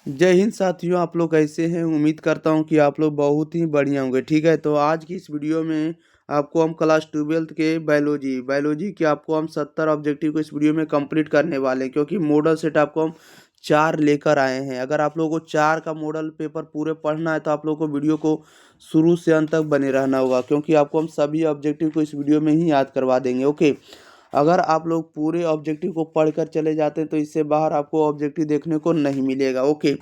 जय हिंद साथियों, आप लोग कैसे हैं? उम्मीद करता हूं कि आप लोग बहुत ही बढ़िया होंगे। ठीक है, तो आज की इस वीडियो में आपको हम क्लास 12th के बायोलॉजी बायोलॉजी के आपको हम 70 ऑब्जेक्टिव को इस वीडियो में कंप्लीट करने वाले हैं, क्योंकि मॉडल सेट आपको हम 4 लेकर आए हैं। अगर आप लोगों को 4 का मॉडल पेपर पूरे पढ़ना है तो आप लोगों को वीडियो को शुरू से अंत तक बने रहना होगा, क्योंकि आपको हम सभी ऑब्जेक्टिव को इस वीडियो में ही याद करवा देंगे। ओके, अगर आप लोग पूरे ऑब्जेक्टिव को पढ़कर चले जाते हैं तो इससे बाहर आपको ऑब्जेक्टिव देखने को नहीं मिलेगा। ओके,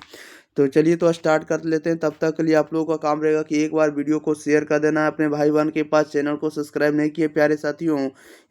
तो चलिए तो स्टार्ट कर लेते हैं। तब तक के लिए आप लोगों का काम रहेगा कि एक बार वीडियो को शेयर कर देना है अपने भाई बहन के पास। चैनल को सब्सक्राइब नहीं किए प्यारे साथियों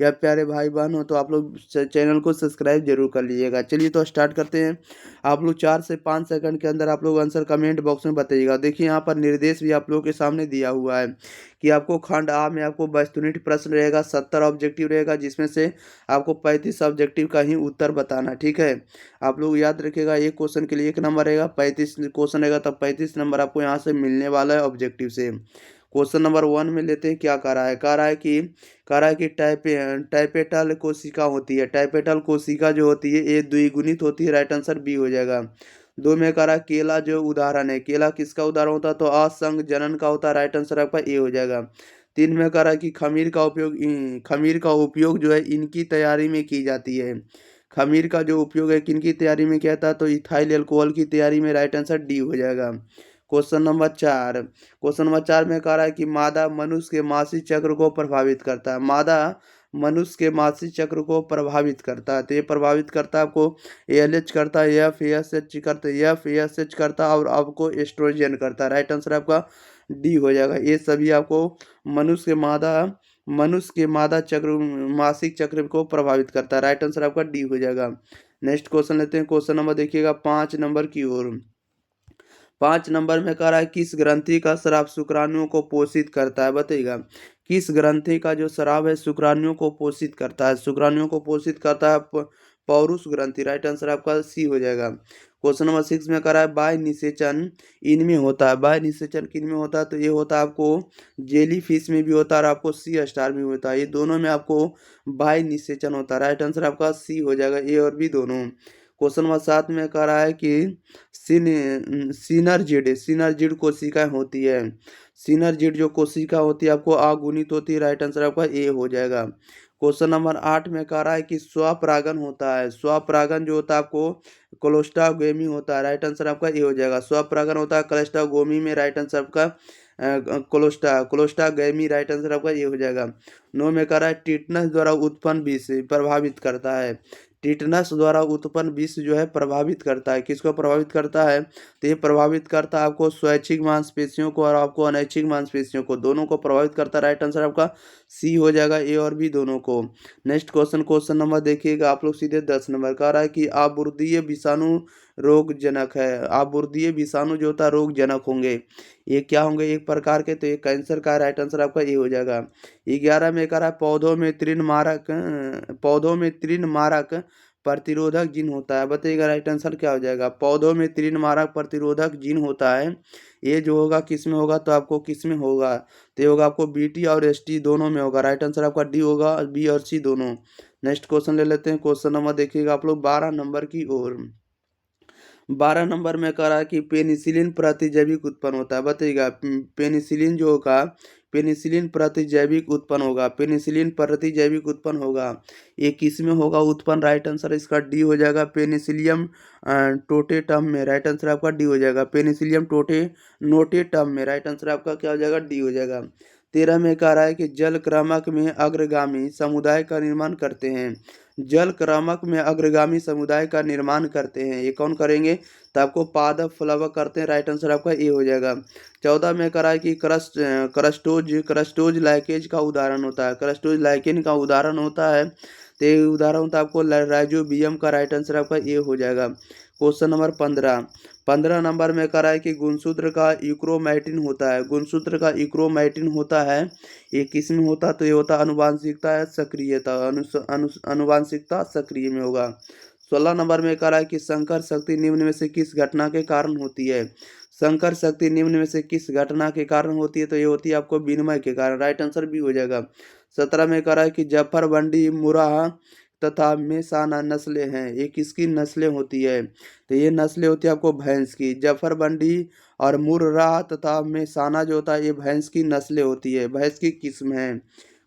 या प्यारे भाई बहन हो तो आप लोग चैनल को सब्सक्राइब जरूर कर लीजिएगा। चलिए तो स्टार्ट करते हैं। आप लोग 4 से 5 सेकंड के अंदर आप लोग आंसर कमेंट बॉक्स में बताइएगा। देखिए यहाँ पर निर्देश भी आप लोगों के सामने दिया हुआ है कि आपको खंड आ में आपको वस्तुनिष्ठ प्रश्न रहेगा, 70 ऑब्जेक्टिव रहेगा, जिसमें से आपको 35 ऑब्जेक्टिव का ही उत्तर बताना। ठीक है, आप लोग याद रखिएगा, एक क्वेश्चन के लिए 1 नंबर रहेगा, 35 क्वेश्चन रहेगा तब 35 नंबर आपको यहाँ से मिलने वाला है ऑब्जेक्टिव से। क्वेश्चन नंबर 1 में लेते हैं। क्या कह रहा है कि टाइपेटल कोशिका होती है। टाइपेटल कोशिका जो होती है ये द्विगुणित होती है। राइट आंसर बी हो जाएगा। 2 में कह रहा है केला जो उदाहरण है, केला किसका उदाहरण होता है? तो असंग जनन का होता है। राइट आंसर आपका ए हो जाएगा। 3 में कह रहा है कि खमीर का उपयोग जो है इनकी तैयारी में की जाती है। खमीर का जो उपयोग है किनकी तैयारी में किया था? तो इथाइल अल्कोहल की तैयारी में। राइट आंसर डी हो जाएगा। क्वेश्चन नंबर 4 में कह रहा है कि मादा मनुष्य के मासिक चक्र को प्रभावित करता है। मादा मनुष्य के मासिक चक्र को प्रभावित करता है, तो ये प्रभावित करता है आपको एलएच करता है, एफ एस एच करता है और आपको एस्ट्रोजन करता है। राइट आंसर आपका डी हो जाएगा। ये सभी आपको मनुष्य के मादा चक्र मासिक चक्र को प्रभावित करता है। राइट आंसर आपका डी हो जाएगा। नेक्स्ट क्वेश्चन लेते हैं। क्वेश्चन नंबर देखिएगा 5 नंबर की ओर। 5 नंबर में कह रहा है किस ग्रंथि का स्राव शुक्राणुओं को पोषित करता है? बताइएगा, किस ग्रंथि का जो स्राव है शुक्राणुओं को पोषित करता है? शुक्राणुओं को पोषित करता है पौरुष ग्रंथि। राइट आंसर आपका सी हो जाएगा। क्वेश्चन नंबर 6 में कह रहा है बाह्य निषेचन इनमें होता है। बाह्य निषेचन किन में होता है? तो ये होता है आपको जेली फिश में भी होता है और आपको सी स्टार में भी होता है। ये दोनों में आपको बाह्य निषेचन होता है। राइट आंसर आपका सी हो जाएगा, ए और बी दोनों। क्वेश्चन नंबर 7 में कह रहा है कि सिनर्जिड कोशिकाएं होती है। सिनर्जिड जो कोशिका होती है आपको अगुणित होती है। राइट आंसर आपका ए हो जाएगा। क्वेश्चन नंबर 8 में कह रहा है कि स्वपरागन होता है। स्वपरागन जो होता है आपको क्लोस्ट्रागोमी होता है। राइट आंसर आपका ए हो जाएगा। स्वपरागन होता है क्लोस्ट्रागोमी में। राइट आंसर आपका क्लोस्ट्रागोमी। राइट आंसर आपका ये हो जाएगा। 9 में कह रहा है टिटनस द्वारा उत्पन्न विष प्रभावित करता है। टिटनस द्वारा उत्पन्न विष जो है प्रभावित करता है, किसको प्रभावित करता है? तो ये प्रभावित करता है आपको स्वैच्छिक मांसपेशियों को और आपको अनैच्छिक मांसपेशियों को, दोनों को प्रभावित करता है। राइट आंसर आपका सी हो जाएगा, ए और बी दोनों को। नेक्स्ट क्वेश्चन नंबर देखिएगा आप लोग सीधे 10 नंबर। कह रहा है कि आबुर्दीय विषाणु रोगजनक है। आबुर्दीय विषाणु जो होता है रोगजनक होंगे। ये क्या होंगे? एक प्रकार के, तो ये कैंसर का। राइट आंसर आपका ये हो जाएगा। 11 में कह रहा है पौधों में तृणमारक प्रतिरोधक जीन होता है। बताइएगा राइट आंसर क्या हो जाएगा? पौधों में तृणमारक प्रतिरोधक जीन होता है। ये जो होगा किस में होगा? तो आपको किस में होगा? तो ये होगा आपको बीटी और एसटी दोनों में होगा। राइट आंसर आपका डी होगा, बी और सी दोनों। नेक्स्ट क्वेश्चन ले लेते हैं। क्वेश्चन नंबर देखिएगा आप लोग 12 नंबर की ओर। 12 नंबर में कह रहा है कि पेनिसिलिन प्रतिजैविक उत्पन्न होता है। बताइएगा पेनिसिलिन जो होगा, पेनिसिलिन प्रतिजैविक उत्पन्न होगा। पेनिसिलिन प्रतिजैविक उत्पन्न होगा, ये किस में होगा उत्पन्न? राइट आंसर इसका डी हो जाएगा, पेनिसिलियम टोटेटम में। राइट आंसर आपका डी हो जाएगा, पेनिसिलियम नोटेटम में। राइट आंसर आपका क्या हो जाएगा? डी हो जाएगा। 13 में कह रहा है कि जल क्रमक में अग्रगामी समुदाय का निर्माण करते हैं। जल क्रमक में अग्रगामी समुदाय का निर्माण करते हैं, ये कौन करेंगे? तो आपको पादप प्लवक करते हैं। राइट आंसर आपका ए हो जाएगा। 14 में करा है कि क्रस्टोज लाइकेज का उदाहरण होता है। क्रस्टोज लाइकेन का उदाहरण होता है, तो ये उदाहरण होता है आपको राइजोबियम का। राइट आंसर आपका ए हो जाएगा। क्वेश्चन नंबर 15 नंबर में करा है कि गुणसूत्र का यूक्रोमैटिन होता है। गुणसूत्र का यूक्रोमैटिन होता है, ये किस में होता? तो ये होता अनुवांशिकता है सक्रियता, अनुवांशिकता सक्रिय में होगा। 16 नंबर में कह रहा है कि संकर शक्ति निम्न में से किस घटना के कारण होती है? संकर शक्ति निम्न में से किस घटना के कारण होती है? तो ये होती है आपको विनिमय के कारण। राइट आंसर भी हो जाएगा। 17 में कह रहा है कि जफर बंडी मुराह तथा मेसाना नस्लें हैं। ये किसकी नस्लें होती है? तो ये नस्लें होती है आपको भैंस की। जफरबंडी और मुर्रा तथा मेसाना जो होता है ये भैंस की नस्लें होती है, भैंस की किस्म है।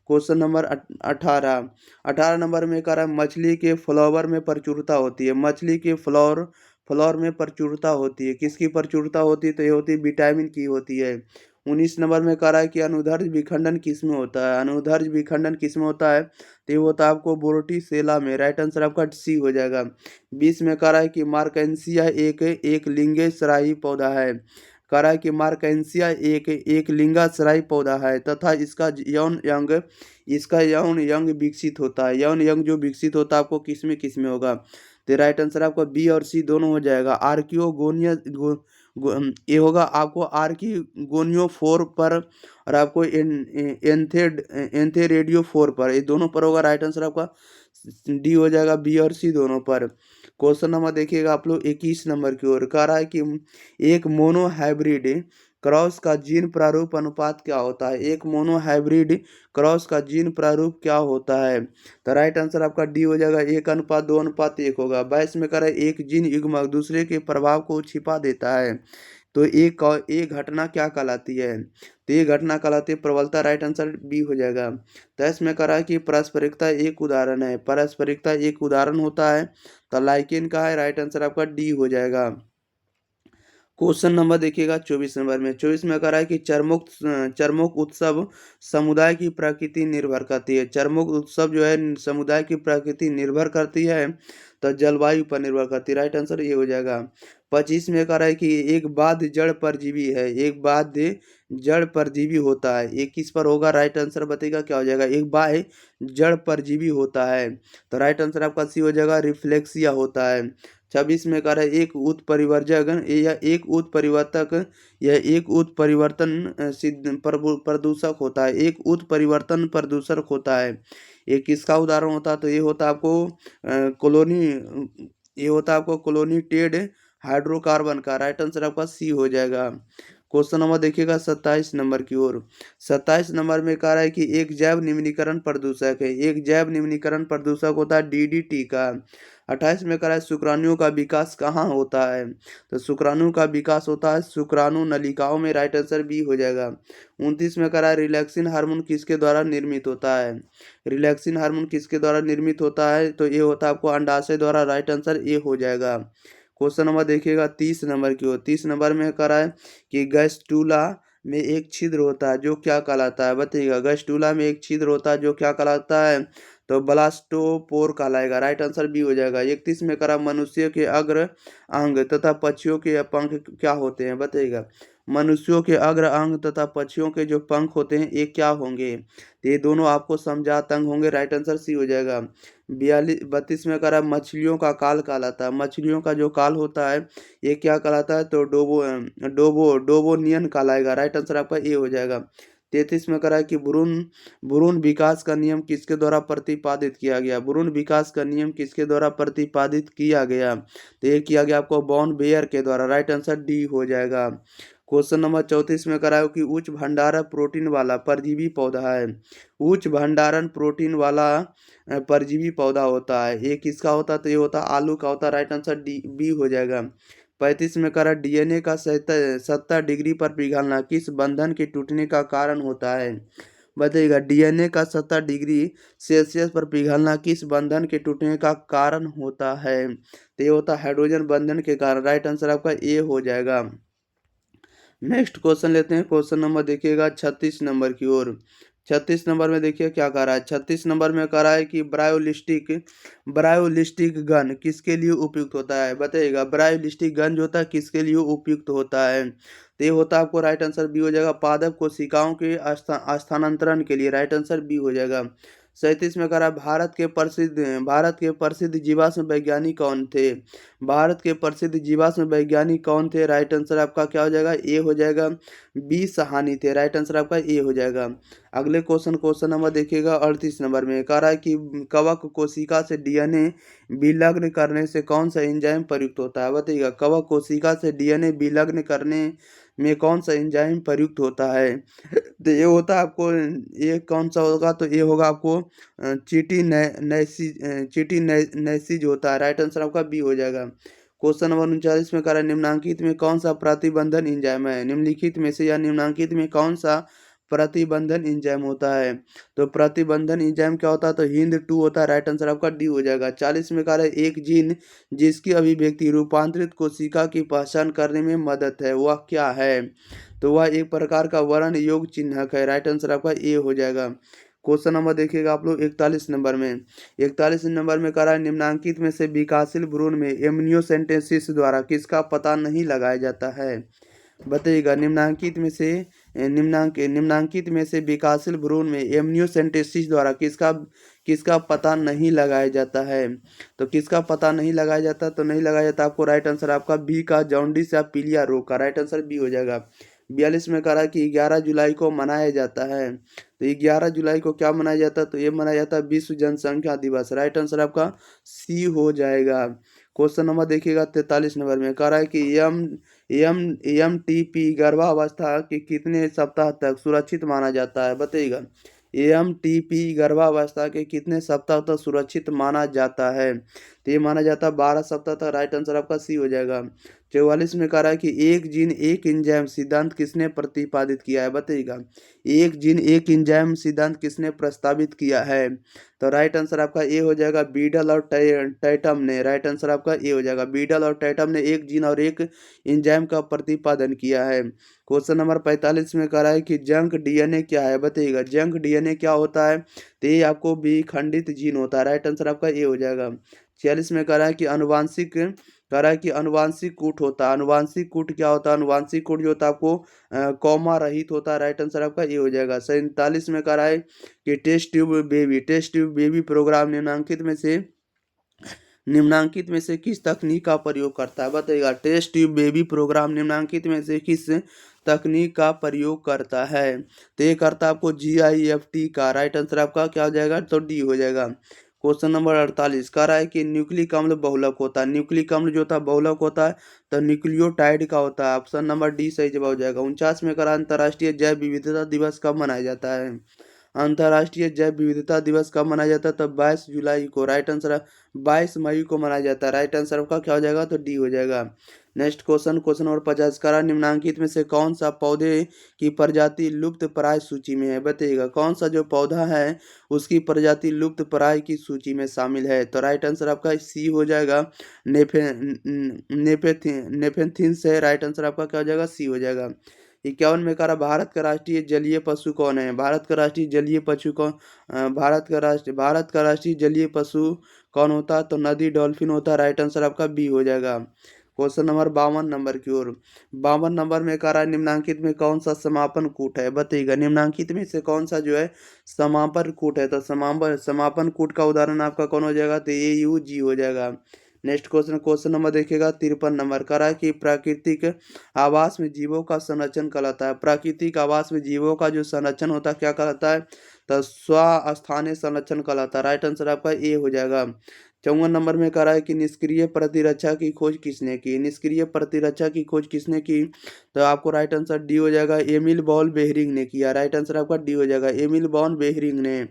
Question number 18। 18 नंबर में कह रहा है मछली के फ्लावर में प्रचुरता होती है। मछली के फ्लावर फ्लावर में प्रचुरता होती है, किसकी प्रचुरता होती है? तो ये होती है विटामिन की होती है। 19 नंबर में कह रहा है कि अनुदैर्ध्य विखंडन किसमें होता है? अनुदैर्ध्य विखंडन किसमें होता है? तो ये होता है आपको बोरोटिसेला में। राइट आंसर आपका सी हो जाएगा। 20 में कह रहा है कि मार्केंसिया एक लिंगेसराही पौधा है। कह रहा है कि मार्केंसिया एक लिंगाश्रयी पौधा है तथा इसका यौन यंग विकसित होता है। यौन यंग जो विकसित होता है आपको किस में होगा? तो राइट आंसर आपका बी और सी दोनों हो जाएगा। आर्कियोगोनिया ये होगा आपको आर्किगोनियोफोर पर और आपको एंथेरेडियोफोर पर, ये दोनों पर होगा। राइट आंसर आपका डी हो जाएगा, बी और सी दोनों पर। क्वेश्चन नंबर देखिएगा आप लोग 21 नंबर की ओर। कह रहा है कि एक मोनो हाइब्रिड क्रॉस का जीन प्रारूप अनुपात क्या होता है? एक मोनो हाइब्रिड क्रॉस का जीन प्रारूप क्या होता है? तो राइट आंसर आपका डी हो जाएगा, 1:2:1 होगा। 22 में कह रहा है एक जीन युग्मक दूसरे के प्रभाव को छिपा देता है, तो एक घटना क्या कहलाती है? तो ये घटना कहलाती है प्रबलता। राइट आंसर बी हो जाएगा। 23 में कह रहा है कि पारस्परिकता एक उदाहरण है। पारस्परिकता एक उदाहरण होता है तो लाइकेन का है। राइट आंसर आपका डी हो जाएगा। क्वेश्चन नंबर देखिएगा 24 नंबर में। 24 में कह रहा है कि चरमोक उत्सव समुदाय की प्रकृति निर्भर करती है। चरमोक उत्सव जो है समुदाय की प्रकृति निर्भर करती है तो जलवायु पर निर्भर करती है। राइट आंसर ये हो जाएगा। 25 में कह रहा है कि एक बाध्य जड़ परजीवी है। एक बाध्य जड़ परजीवी होता है, ये किस पर होगा? राइट आंसर बताइएगा क्या हो जाएगा? एक बाह्य जड़ परजीवी होता है, तो राइट आंसर आपका सी हो जाएगा, रिफ्लेक्सिया होता है। 26 में कह रहा है एक उत्परिवर्जक या एक उत्परिवर्तक या एक उत्परिवर्तन सिद्ध प्रदूषक होता है। एक उत्परिवर्तन प्रदूषक होता है, ये किसका उदाहरण होता है? तो ये होता है आपको कॉलोनी ये होता है आपको कोलोनीटेड हाइड्रोकार्बन का। राइट आंसर आपका सी हो जाएगा। क्वेश्चन नंबर देखिएगा 27 नंबर की ओर। 27 नंबर में कह रहा है कि एक जैव निम्नीकरण प्रदूषक है। एक जैव निम्नीकरण प्रदूषक होता है डीडीटी का। 28 में कह रहा है शुक्राणुओं का विकास कहाँ होता है? तो शुक्राणु का विकास होता है शुक्राणु नलिकाओं में। राइट आंसर बी हो जाएगा। 29 में कह रहा है रिलैक्सिन हार्मोन किसके द्वारा निर्मित होता है? रिलैक्सिन हार्मोन किसके द्वारा निर्मित होता है? तो ये होता है आपको अंडाशय द्वारा। राइट आंसर ए हो जाएगा। क्वेश्चन नंबर देखिएगा 30 नंबर की ओर। 30 नंबर में कह रहा है कि गैस्ट्रूला में एक छिद्र होता है जो क्या कहलाता है? बताइएगा। गैस्ट्रूला में एक छिद्र होता है जो क्या कहलाता है? तो ब्लास्टोपोर कहलाएगा। राइट आंसर बी हो जाएगा। 31 में करा मनुष्य के अग्र अंग तथा पक्षियों के पंख क्या होते हैं? बताइएगा। मनुष्यों के अग्र अंग तथा पक्षियों के जो पंख होते हैं ये क्या होंगे? तो ये दोनों आपको समझात अंग होंगे। राइट आंसर सी हो जाएगा। 32 में करा मछलियों का काल कहलाता है। मछलियों का जो काल होता है ये क्या कहलाता है? तो डोबोनियन कहलाएगा। राइट आंसर आपका ए हो जाएगा। 33 में करा कि भ्रूण भ्रूण विकास का नियम किसके द्वारा प्रतिपादित किया गया? भ्रूण विकास का नियम किसके द्वारा प्रतिपादित किया गया? तो ये किया गया आपको बॉन बेयर के द्वारा। राइट आंसर डी हो जाएगा। क्वेश्चन नंबर 34 में कराओ कि उच्च भंडारण प्रोटीन वाला परजीवी पौधा है। उच्च भंडारण प्रोटीन वाला परजीवी पौधा होता है, ये किसका होता है? तो ये होता है आलू का होता है। राइट आंसर डी बी हो जाएगा। 35 में करा डीएनए का 70 डिग्री पर पिघलना किस बंधन के टूटने का कारण होता है? बताइएगा। डीएनए का 70 डिग्री सेल्सियस पर पिघलना किस बंधन के टूटने का कारण होता है? तो ये होता है हाइड्रोजन बंधन के कारण। राइट आंसर आपका ए हो जाएगा। नेक्स्ट क्वेश्चन लेते हैं। क्वेश्चन नंबर देखिएगा 36 नंबर की ओर। 36 नंबर में देखिए क्या कह रहा है। 36 नंबर में कह रहा है कि ब्रायोलिस्टिक गन किसके लिए उपयुक्त होता है? बताइएगा। ब्रायोलिस्टिक गन जो होता है किसके लिए उपयुक्त होता है? तो ये होता है आपको राइट आंसर बी हो जाएगा, पादप कोशिकाओं के स्थानांतरण के लिए। राइट आंसर बी हो जाएगा। 37 में कह रहा है भारत के प्रसिद्ध जीवाश्म वैज्ञानिक कौन थे? भारत के प्रसिद्ध जीवाश्म वैज्ञानिक कौन थे? राइट आंसर आपका क्या हो जाएगा? ए हो जाएगा। बी सहानी थे। राइट आंसर आपका ए हो जाएगा। अगले क्वेश्चन नंबर देखिएगा 38 नंबर में कह रहा है कि कवक कोशिका से डीएनए विलग्न करने से कौन सा एंजाइम प्रयुक्त होता है? बताइएगा। कवक कोशिका से डीएनए विलग्न करने में कौन सा एंजाइम प्रयुक्त होता है? तो ये होता है आपको, ये कौन सा होगा, तो ये होगा आपको चीटी नैसी जो होता है, राइट आंसर आपका बी हो जाएगा। क्वेश्चन नंबर 39 में कह रहा है निम्नांकित में कौन सा प्रतिबंधन एंजाइम है, निम्नलिखित में से या निम्नांकित में कौन सा प्रतिबंधन एंजाइम होता है। तो प्रतिबंधन एंजाइम क्या होता है, तो हिंद 2 होता है, राइट आंसर आपका डी हो जाएगा। 40 में कह रहा है एक जीन जिसकी अभिव्यक्ति रूपांतरित कोशिका की पहचान करने में मदद है वह क्या है, तो वह एक प्रकार का वर्ण योग चिन्हक है, राइट आंसर आपका ए हो जाएगा। क्वेश्चन नंबर देखिएगा आप लोग 41 नंबर में। 41 नंबर में कह रहा है निम्नांकित में से विकासशील भ्रूण में एमनियोसेंटेसिस द्वारा किसका पता नहीं लगाया जाता है, बताइएगा। निम्नांकित में से विकासशील भ्रूण में एमनियोसेंटेसिस द्वारा किसका किसका पता नहीं लगाया जाता है, तो किसका पता नहीं लगाया जाता, तो नहीं लगाया जाता आपको, राइट आंसर आपका बी का जॉन्डिस या पीलिया रोग का, राइट आंसर बी हो जाएगा। 42 में कह रहा है कि 11 जुलाई को मनाया जाता है, तो 11 जुलाई को क्या मनाया जाता है, तो ये मनाया जाता है विश्व जनसंख्या दिवस, राइट आंसर आपका सी हो जाएगा। क्वेश्चन नंबर देखिएगा 43 नंबर में कह रहा है कि एम टी पी गर्भावस्था के कितने सप्ताह तक सुरक्षित माना जाता है, बताइएगा। एम टी पी गर्भावस्था के कितने सप्ताह तक सुरक्षित माना जाता है, तो ये माना जाता है 12 सप्ताह तक, राइट आंसर आपका सी हो जाएगा। 44 में कह रहा है कि एक जीन एक एंजाइम सिद्धांत किसने प्रतिपादित किया है, बताइएगा। एक जीन एक एंजाइम सिद्धांत किसने प्रस्तावित किया है, तो राइट आंसर आपका ए हो जाएगा, बीडल और टैटम ने, राइट आंसर आपका ए हो जाएगा। बीडल और टैटम ने एक जीन और एक एंजाइम का प्रतिपादन किया है। क्वेश्चन नंबर 45 में कह रहा है कि जंक डीएनए क्या है, बताइएगा। जंक डीएनए क्या होता है, तो ये आपको विखंडित जीन होता है, राइट आंसर आपका ए हो जाएगा। 46 में कह रहा है कि अनुवांशिक कूट होता है, अनुवांशिक कूट क्या होता है, अनुवांशिक कूट जो होता है आपको कॉमा रहित होता है, राइट आंसर आपका ए हो जाएगा। 47 में कह रहा है कि टेस्ट ट्यूब बेबी प्रोग्राम निम्नांकित में से किस तकनीक का प्रयोग करता है, बताइएगा। टेस्ट ट्यूब बेबी प्रोग्राम निम्नांकित में से किस तकनीक का प्रयोग करता है, तो ये करता है आपको GIFT का, राइट आंसर आपका क्या हो जाएगा, तो डी हो जाएगा। क्वेश्चन नंबर 48 कह रहा है कि न्यूक्लिक अम्ल बहुलक होता है, न्यूक्लिक अम्ल जो होता है बहुलक होता है, तो न्यूक्लियोटाइड का होता है, ऑप्शन नंबर डी सही जवाब हो जाएगा। 49 में कह रहा है अंतर्राष्ट्रीय जैव विविधता दिवस कब मनाया जाता है, अंतर्राष्ट्रीय जैव विविधता दिवस कब मनाया जाता है, तो 22 जुलाई को, राइट आंसर 22 मई को मनाया जाता है, राइट आंसर आपका क्या हो जाएगा, तो डी हो जाएगा। नेक्स्ट क्वेश्चन नंबर 50 करा निम्नांकित में से कौन सा पौधे की प्रजाति लुप्त प्राय सूची में है, बताइएगा। कौन सा जो पौधा है उसकी प्रजाति लुप्त प्राय की सूची में शामिल है, तो राइट आंसर आपका सी हो जाएगा। नेफेथिन से, राइट आंसर आपका क्या हो जाएगा, सी हो जाएगा। 51 में कह रहा भारत का राष्ट्रीय जलीय पशु कौन है, भारत का राष्ट्रीय जलीय पशु कौन, भारत का राष्ट्रीय जलीय पशु कौन होता है, तो नदी डॉल्फिन होता है, राइट आंसर आपका बी हो जाएगा। क्वेश्चन नंबर 52 नंबर की ओर। 52 नंबर में कह रहा है निम्नांकित में कौन सा समापन कूट है, बताइएगा। निम्नांकित में से कौन सा जो है समापन कूट है, तो समापन कूट का उदाहरण आपका कौन हो जाएगा, तो AUG हो जाएगा। नेक्स्ट क्वेश्चन नंबर देखिएगा 53 नंबर कह रहा है कि प्राकृतिक आवास में जीवों का संरक्षण कहलाता है, प्राकृतिक आवास में जीवों का जो संरक्षण होता है क्या कहलाता है, तो स्वस्थानीय संरक्षण कहलाता है, राइट आंसर आपका ए हो जाएगा। 54 नंबर में कह रहा है कि निष्क्रिय प्रतिरक्षा की खोज किसने की, निष्क्रिय प्रतिरक्षा की खोज किसने की, तो आपको राइट आंसर डी हो जाएगा, एमिल बॉल बेहरिंग ने किया, राइट आंसर आपका डी हो जाएगा, एमिल बॉल बेहरिंग ने।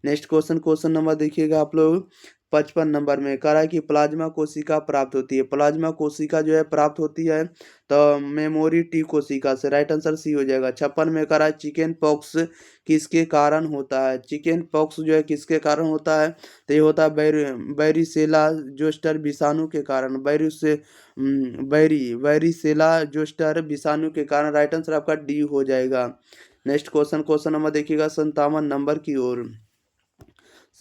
नेक्स्ट क्वेश्चन नंबर देखिएगा आप लोग 55 नंबर में कह रहा है कि प्लाज्मा कोशिका प्राप्त होती है, प्लाज्मा कोशिका जो है प्राप्त होती है तो मेमोरी टी कोशिका से, राइट आंसर सी हो जाएगा। 56 में कह रहा है चिकन पॉक्स किसके कारण होता है, चिकन पॉक्स जो है किसके कारण होता है, तो ये होता है बैरिसेला जोस्टर विषाणु के कारण, बैरिसेला जोस्टर विषाणु के कारण, राइट आंसर आपका डी हो जाएगा। नेक्स्ट क्वेश्चन नंबर देखिएगा 57 नंबर की ओर।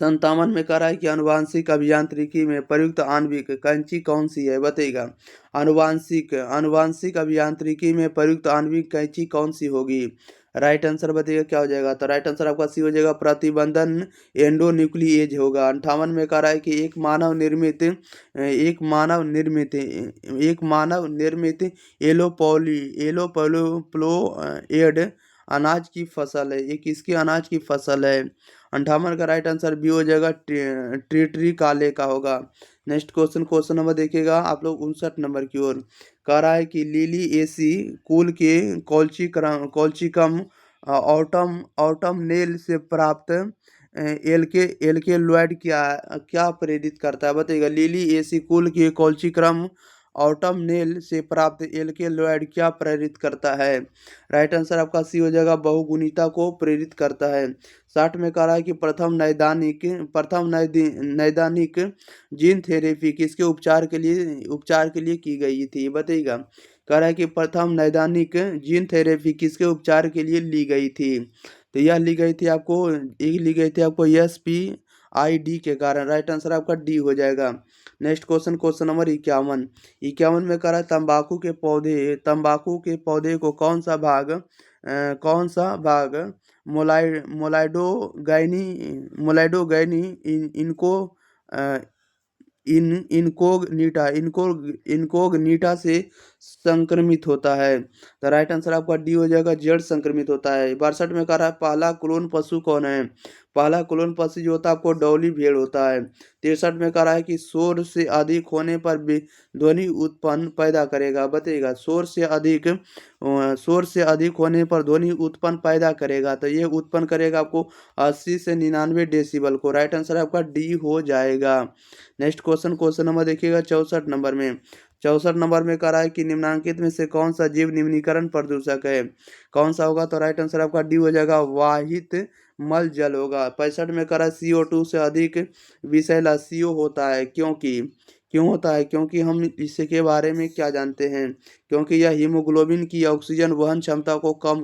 57 में कह रहा है कि आनुवांशिक अभियांत्रिकी में प्रयुक्त आणविक कैंची कौन सी है, बताइएगा। आनुवांशिक अभियांत्रिकी में प्रयुक्त आणविक कैंची कौन सी होगी, राइट आंसर बताइएगा क्या हो जाएगा, तो राइट आंसर आपका सी हो जाएगा, प्रतिबंधन एंडोन्यूक्लिएज होगा। 58 में कह रहा है कि एक मानव निर्मित एलोपोलोप्लोएड अनाज की फसल है, ये किसके अनाज की फसल है। 58 का राइट आंसर बी हो जाएगा, ट्रिटरी काले का होगा। नेक्स्ट क्वेश्चन नंबर देखिएगा आप लोग 59 नंबर की ओर। कह रहा है कि लिली एसी कुल के कॉल्चिकम ऑटम ऑटम नेल से प्राप्त एल्केलॉइड क्या क्या प्रेरित करता है बताइएगा। लिली एसिकुल की कॉल्चिक्रम ऑटम नेल से प्राप्त एल्केलॉइड क्या प्रेरित करता है। राइट आंसर आपका सी हो जाएगा, बहुगुणिता को प्रेरित करता है। 60 में कह रहा है कि नैदानिक जीन थेरेपी किसके उपचार के लिए की गई थी बताइएगा। कह रहा है कि प्रथम नैदानिक जीन थेरेपी किसके उपचार के लिए ली गई थी। तो यह ली गई थी आपको SPID के कारण। राइट आंसर आपका डी हो जाएगा। Next question, question number 51। 51 में कह रहा है तंबाकू के पौधे को कौन सा भाग मोलाइडोगैनी इनको इनकोगनीटा से संक्रमित होता है। तो राइट आंसर आपका डी हो जाएगा, जड़ संक्रमित होता है। 62 में कह रहा है पहला क्लोन पशु कौन है। पहला क्लोन पशु जो होता है आपको डॉली भेड़ होता है। 63 में कह रहा है कि शोर से अधिक होने पर भी ध्वनि उत्पन्न पैदा करेगा बताइएगा। शोर से अधिक होने पर ध्वनि उत्पन्न पैदा करेगा, तो ये उत्पन्न करेगा आपको 80 से 99 डेसिबल को। राइट आंसर आपका डी हो जाएगा। नेक्स्ट क्वेश्चन, क्वेश्चन नंबर देखिएगा 64 नंबर में। 64 नंबर में कह रहा है कि निम्नांकित में से कौन सा जीव निम्नीकरण प्रदूषक है। कौन सा होगा, तो राइट आंसर आपका डी हो जाएगा, वाहित मल जल होगा। 65 में कह रहा है CO2 से अधिक विषैला CO होता है क्यों होता है, क्योंकि हम इसके बारे में क्या जानते हैं। क्योंकि यह हीमोग्लोबिन की ऑक्सीजन वहन क्षमता को कम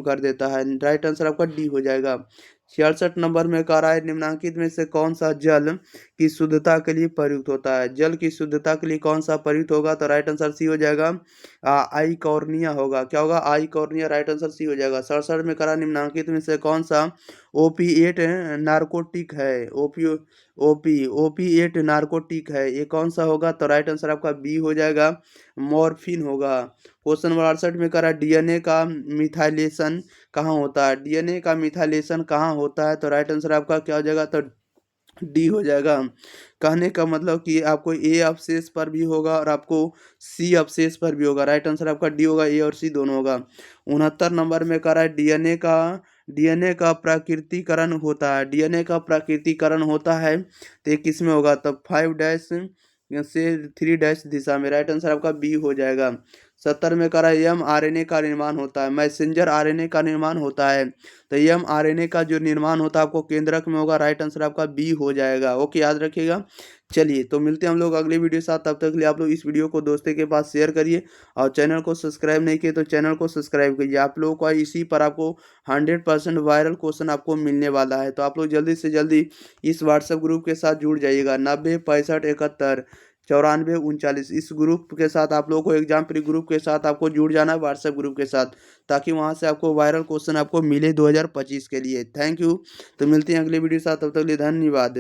कर देता है। राइट आंसर आपका डी हो जाएगा। 66 नंबर में कह रहा है निम्नांकित में से कौन सा जल की शुद्धता के लिए प्रयुक्त होता है। जल की शुद्धता के लिए कौन सा प्रयुक्त होगा, तो राइट आंसर सी हो जाएगा, आई कॉर्निया होगा। क्या होगा, आई कॉर्निया। राइट आंसर सी हो जाएगा। 67 में कह रहा है निम्नांकित में से कौन सा ओपीएट नार्कोटिक है। ओपीएट नार्कोटिक है, ये कौन सा होगा, तो राइट आंसर आपका बी हो जाएगा, मॉर्फिन होगा। क्वेश्चन नंबर 68 में कह रहा है डीएनए का मिथाइलेशन कहाँ होता है। डीएनए का मिथाइलेशन कहाँ होता है, तो राइट आंसर आपका क्या हो जाएगा, तो डी हो जाएगा। कहने का मतलब कि आपको ए अवशेष पर भी होगा और आपको सी अवशेष पर भी होगा। राइट आंसर आपका डी होगा, ए और सी दोनों होगा। 69 नंबर में कह रहा है डीएनए का प्राकृतिकरण होता है। डीएनए का प्राकृतिकरण होता है तो ये किस में होगा, तब 5' से 3' दिशा में। राइट आंसर आपका बी हो जाएगा। 70 में कह रहा है mRNA का निर्माण होता है, मैसेंजर RNA का निर्माण होता है। तो mRNA का जो निर्माण होता है आपको केंद्रक में होगा। राइट आंसर आपका बी हो जाएगा। ओके, याद रखिएगा। चलिए तो मिलते हैं हम लोग अगले वीडियो के साथ। तब तक के लिए आप लोग इस वीडियो को दोस्तों के पास शेयर करिए और चैनल को सब्सक्राइब नहीं किए तो चैनल को सब्सक्राइब करिए। आप लोगों को इसी पर आपको 100% वायरल क्वेश्चन आपको मिलने वाला है, तो आप लोग जल्दी से जल्दी इस व्हाट्सएप ग्रुप के साथ जुड़ जाइएगा। 90 65 71 94 39 इस ग्रुप के साथ आप लोगों को एग्जाम प्री ग्रुप के साथ आपको जुड़ जाना है व्हाट्सएप ग्रुप के साथ, ताकि वहां से आपको वायरल क्वेश्चन आपको मिले 2025 के लिए। Thank you. तो मिलते हैं अगले वीडियो के साथ, तब तक के लिए धन्यवाद।